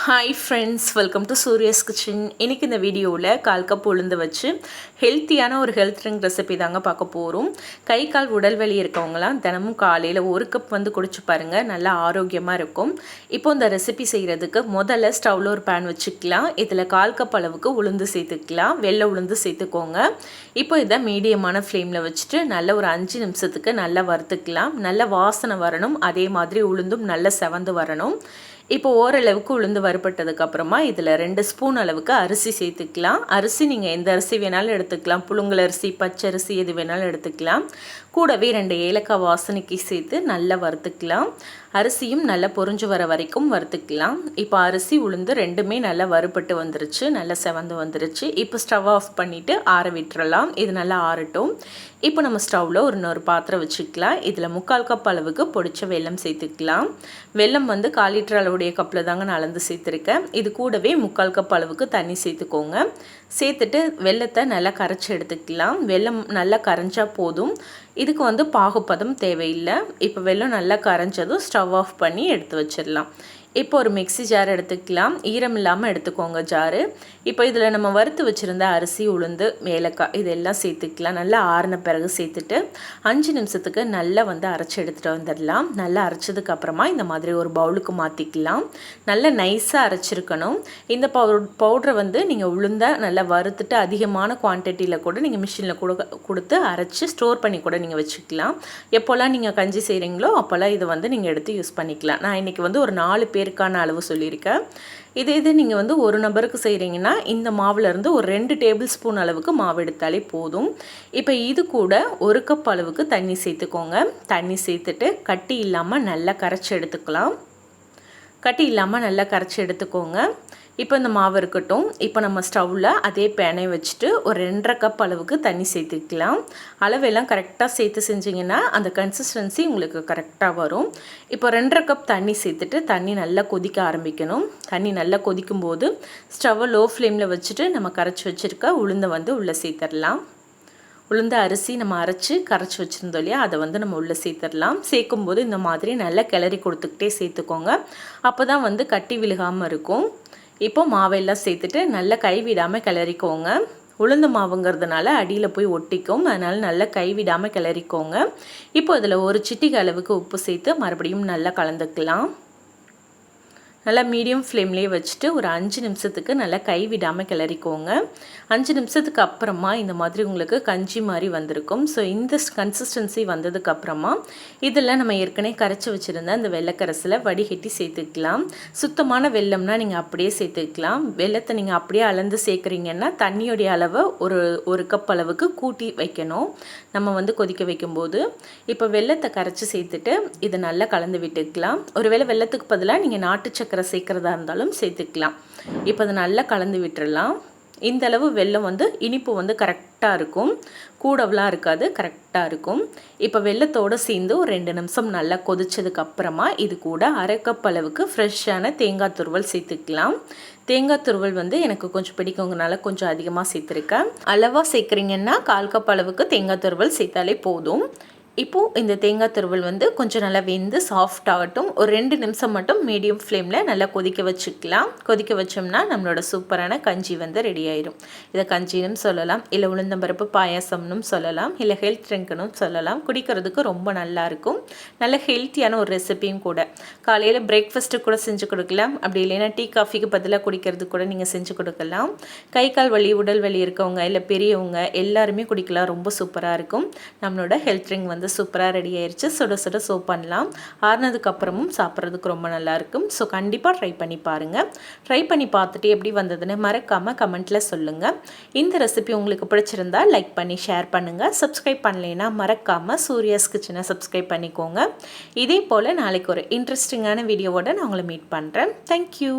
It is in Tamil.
Hi friends, welcome to Surya's kitchen. இன்றைக்கி இந்த வீடியோவில் 1/4 கப் உளுந்து வச்சு ஹெல்த்தியான ஒரு ஹெல்த் ட்ரிங்க் ரெசிபி தாங்க பார்க்க போகிறோம். கை கால் உடல் வலி இருக்கவங்களாம் தினமும் காலையில் 1 கப் குடிச்சு பாருங்கள், நல்லா ஆரோக்கியமாக இருக்கும். இப்போ இந்த ரெசிபி செய்கிறதுக்கு முதல்ல ஸ்டவ்வில் ஒரு பேன் வச்சுக்கலாம். இதில் 1/4 கப் அளவுக்கு உளுந்து சேர்த்துக்கலாம். வெள்ளை உளுந்து சேர்த்துக்கோங்க. இப்போ இதை மீடியமான ஃப்ளேமில் வச்சுட்டு நல்ல ஒரு 5 நிமிஷத்துக்கு நல்லா வறுத்துக்கலாம். நல்ல வாசனை வரணும், அதே மாதிரி உளுந்தும் நல்லா செவந்து வரணும். இப்போ ஓரளவுக்கு உளுந்து வறுபட்டதுக்கப்புறமா இதில் 2 ஸ்பூன் அளவுக்கு அரிசி சேர்த்துக்கலாம். அரிசி நீங்கள் எந்த அரிசி வேணாலும் எடுத்துக்கலாம். புழுங்கல் அரிசி, பச்சரிசி எது வேணாலும் எடுத்துக்கலாம். கூடவே 2 ஏலக்காய் வாசனைக்கு சேர்த்து நல்லா வறுத்துக்கலாம். அரிசியும் நல்லா பொரிஞ்சு வர வரைக்கும் வறுத்துக்கலாம். இப்போ அரிசி உளுந்து ரெண்டுமே நல்லா வறுபட்டு வந்துருச்சு, நல்லா செவந்து வந்துருச்சு. இப்போ ஸ்டவ் ஆஃப் பண்ணிவிட்டு ஆற விட்டுறலாம். இது நல்லா ஆறட்டும். இப்போ நம்ம ஸ்டவ்வில் இன்னொரு பாத்திரம் வச்சுக்கலாம். இதில் 3/4 கப் அளவுக்கு பொடிச்ச வெல்லம் சேர்த்துக்கலாம். வெல்லம் 1/4 லிட்டர் அளவுடைய கப்பில் தாங்க நான் அளந்து சேர்த்துருக்கேன். இது கூடவே 3/4 கப் அளவுக்கு தண்ணி சேர்த்துக்கோங்க. சேர்த்துட்டு வெல்லத்தை நல்லா கரைச்சி எடுத்துக்கலாம். வெல்லம் நல்லா கரைஞ்சா போதும். இதுக்கு பாகுப்பதம் தேவையில்லை. இப்போ வெல்லம் நல்லா கரைஞ்சதும் ஸ்டவ் ஆஃப் பண்ணி எடுத்து வச்சிடலாம். இப்போ ஒரு மிக்ஸி ஜார் எடுத்துக்கலாம். ஈரம் இல்லாமல் எடுத்துக்கோங்க ஜாரு. இப்போ இதில் நம்ம வறுத்து வச்சுருந்த அரிசி, உளுந்து, ஏலக்காய் இதெல்லாம் சேர்த்துக்கலாம். நல்லா ஆறின பிறகு சேர்த்துட்டு 5 நிமிஷத்துக்கு நல்லா அரைச்சி எடுத்துகிட்டு வந்துடலாம். நல்லா அரைச்சதுக்கப்புறமா இந்த மாதிரி ஒரு பவுலுக்கு மாற்றிக்கலாம். நல்லா நைஸாக அரைச்சிருக்கணும். இந்த பவுடரை நீங்கள் உளுந்த நல்லா வறுத்துட்டு அதிகமான குவான்டிட்டியில் கூட நீங்கள் மிஷினில் கொடுத்து அரைச்சி ஸ்டோர் பண்ணி கூட நீங்கள் வச்சுக்கலாம். எப்போல்லாம் நீங்கள் கஞ்சி செய்கிறீங்களோ அப்போல்லாம் இதை நீங்கள் எடுத்து யூஸ் பண்ணிக்கலாம். நான் இன்றைக்கி ஒரு 4 பேருக்கான அளவு சொல்லியிருக்கேன். இது நீங்கள் ஒரு நபருக்கு செய்கிறீங்கன்னா இந்த மாவுலேருந்து ஒரு 2 டேபிள் ஸ்பூன் அளவுக்கு மாவு எடுத்தாலே போதும். இப்போ இது கூட 1 கப் அளவுக்கு தண்ணி சேர்த்துக்கோங்க. தண்ணி சேர்த்துட்டு கட்டி இல்லாமல் நல்லா கரைச்சி எடுத்துக்கலாம். கட்டி இல்லாமல் நல்லா கரைச்சி எடுத்துக்கோங்க. இப்போ இந்த மாவு இருக்கட்டும். இப்போ நம்ம ஸ்டவ்வில் அதே பேனை வச்சுட்டு ஒரு 2.5 கப் அளவுக்கு தண்ணி சேர்த்துக்கலாம். அளவெல்லாம் கரெக்டாக சேர்த்து செஞ்சிங்கன்னா அந்த கன்சிஸ்டன்சி உங்களுக்கு கரெக்டாக வரும். இப்போ 2.5 கப் தண்ணி சேர்த்துட்டு தண்ணி நல்லா கொதிக்க ஆரம்பிக்கணும். தண்ணி நல்லா கொதிக்கும்போது ஸ்டவ்வை லோ ஃப்ளேமில் வச்சுட்டு நம்ம கரைச்சி வச்சுருக்க உளுந்தை உள்ளே சேர்த்துடலாம். உளுந்த அரிசி நம்ம அரைச்சி கரைச்சி வச்சுருந்தோம் இல்லையா, அதை நம்ம உள்ளே சேர்த்துடலாம். சேர்க்கும்போது இந்த மாதிரி நல்லா கிளறி கொடுத்துக்கிட்டே சேர்த்துக்கோங்க. அப்போ தான் கட்டி விழுகாமல் இருக்கும். இப்போ மாவெல்லாம் சேர்த்துட்டு நல்லா கைவிடாமல் கிளறிக்கோங்க. உளுந்து மாவுங்கிறதுனால அடியில் போய் ஒட்டிக்கும், அதனால் நல்லா கைவிடாமல் கிளறிக்கோங்க. இப்போ அதில் ஒரு சிட்டிகை அளவுக்கு உப்பு சேர்த்து மறுபடியும் நல்லா கலந்துக்கலாம். நல்லா மீடியம் ஃப்ளேம்லேயே வச்சுட்டு ஒரு 5 நிமிஷத்துக்கு நல்லா கைவிடாமல் கிளறிக்கோங்க. 5 நிமிஷத்துக்கு அப்புறமா இந்த மாதிரி உங்களுக்கு கஞ்சி மாதிரி வந்திருக்கும். ஸோ இந்த கன்சிஸ்டன்சி வந்ததுக்கப்புறமா இதில் நம்ம ஏற்கனவே கரைச்சி வச்சுருந்த அந்த வெள்ளைக்கரசில் வடிகட்டி சேர்த்துக்கலாம். சுத்தமான வெல்லம்னா நீங்கள் அப்படியே சேர்த்துக்கலாம். வெல்லத்தை நீங்கள் அப்படியே அளந்து சேர்க்குறீங்கன்னா தண்ணியோடைய அளவை ஒரு கப் அளவுக்கு கூட்டி வைக்கணும் நம்ம கொதிக்க வைக்கும்போது. இப்போ வெல்லத்தை கரைச்சி சேர்த்துட்டு இதை நல்லா கலந்து விட்டுக்கலாம். ஒருவேளை வெல்லத்துக்கு பதிலாக நீங்கள் நாட்டு சக்கரை சேர்க்கிறதா இருந்தாலும் சேர்த்துக்கலாம். இப்போ அதை நல்லா கலந்து விட்டுறலாம். இந்த அளவு வெல்லம் இனிப்பு கரெக்டாக இருக்கும், கூடவெலாம் இருக்காது, கரெக்டாக இருக்கும். இப்போ வெல்லத்தோடு சேர்ந்து ஒரு 2 நிமிஷம் நல்லா கொதிச்சதுக்கு அப்புறமா இது கூட 1/2 கப் அளவுக்கு ஃப்ரெஷ்ஷான தேங்காய் துருவல் சேர்த்துக்கலாம். தேங்காய் துருவல் எனக்கு கொஞ்சம் பிடிக்குங்கனால கொஞ்சம் அதிகமாக சேர்த்துருக்கேன். அளவாக சேர்க்குறீங்கன்னா 1/4 கப் அளவுக்கு தேங்காய் துருவல் சேர்த்தாலே போதும். இப்போது இந்த தேங்காய் துருவல் கொஞ்சம் நல்லா வெந்து சாஃப்ட் ஆகட்டும். ஒரு 2 நிமிஷம் மட்டும் மீடியம் ஃப்ளேமில் நல்லா கொதிக்க வச்சுக்கலாம். கொதிக்க வச்சோம்னா நம்மளோட சூப்பரான கஞ்சி ரெடி ஆயிடும். இதை கஞ்சினும் சொல்லலாம், இல்லை உளுந்தம்பருப்பு பாயாசம்னும் சொல்லலாம், இல்லை ஹெல்த் ட்ரிங்க்னும் சொல்லலாம். குடிக்கிறதுக்கு ரொம்ப நல்லாயிருக்கும். நல்ல ஹெல்த்தியான ஒரு ரெசிபியும் கூட. காலையில் பிரேக்ஃபாஸ்ட்டு கூட செஞ்சு கொடுக்கலாம். அப்படி இல்லைன்னா டீ காஃபிக்கு பதிலாக குடிக்கிறதுக்கு கூட நீங்கள் செஞ்சு கொடுக்கலாம். கை கால் வலி, உடல் வலி இருக்கவங்க இல்லை பெரியவங்க எல்லாருமே குடிக்கலாம். ரொம்ப சூப்பராக இருக்கும். நம்மளோட ஹெல்த் ட்ரிங்க் சூப்பராக ரெடி ஆயிடுச்சு. சுட சுட சர்வ் பண்ணலாம். ஆறுனதுக்கப்புறமும் சாப்பிட்றதுக்கு ரொம்ப நல்லாயிருக்கும். ஸோ கண்டிப்பாக ட்ரை பண்ணி பாருங்கள். ட்ரை பண்ணி பார்த்துட்டு எப்படி வந்ததுன்னு மறக்காமல் கமெண்ட்டில் சொல்லுங்கள். இந்த ரெசிபி உங்களுக்கு பிடிச்சிருந்தா லைக் பண்ணி ஷேர் பண்ணுங்கள். சப்ஸ்கிரைப் பண்ணலைன்னா மறக்காமல் சூர்யாஸ் கிச்சனை சப்ஸ்கிரைப் பண்ணிக்கோங்க. இதே போல் நாளைக்கு ஒரு இன்ட்ரெஸ்டிங்கான வீடியோவோட நான் உங்களை மீட் பண்ணுறேன். தேங்க்யூ.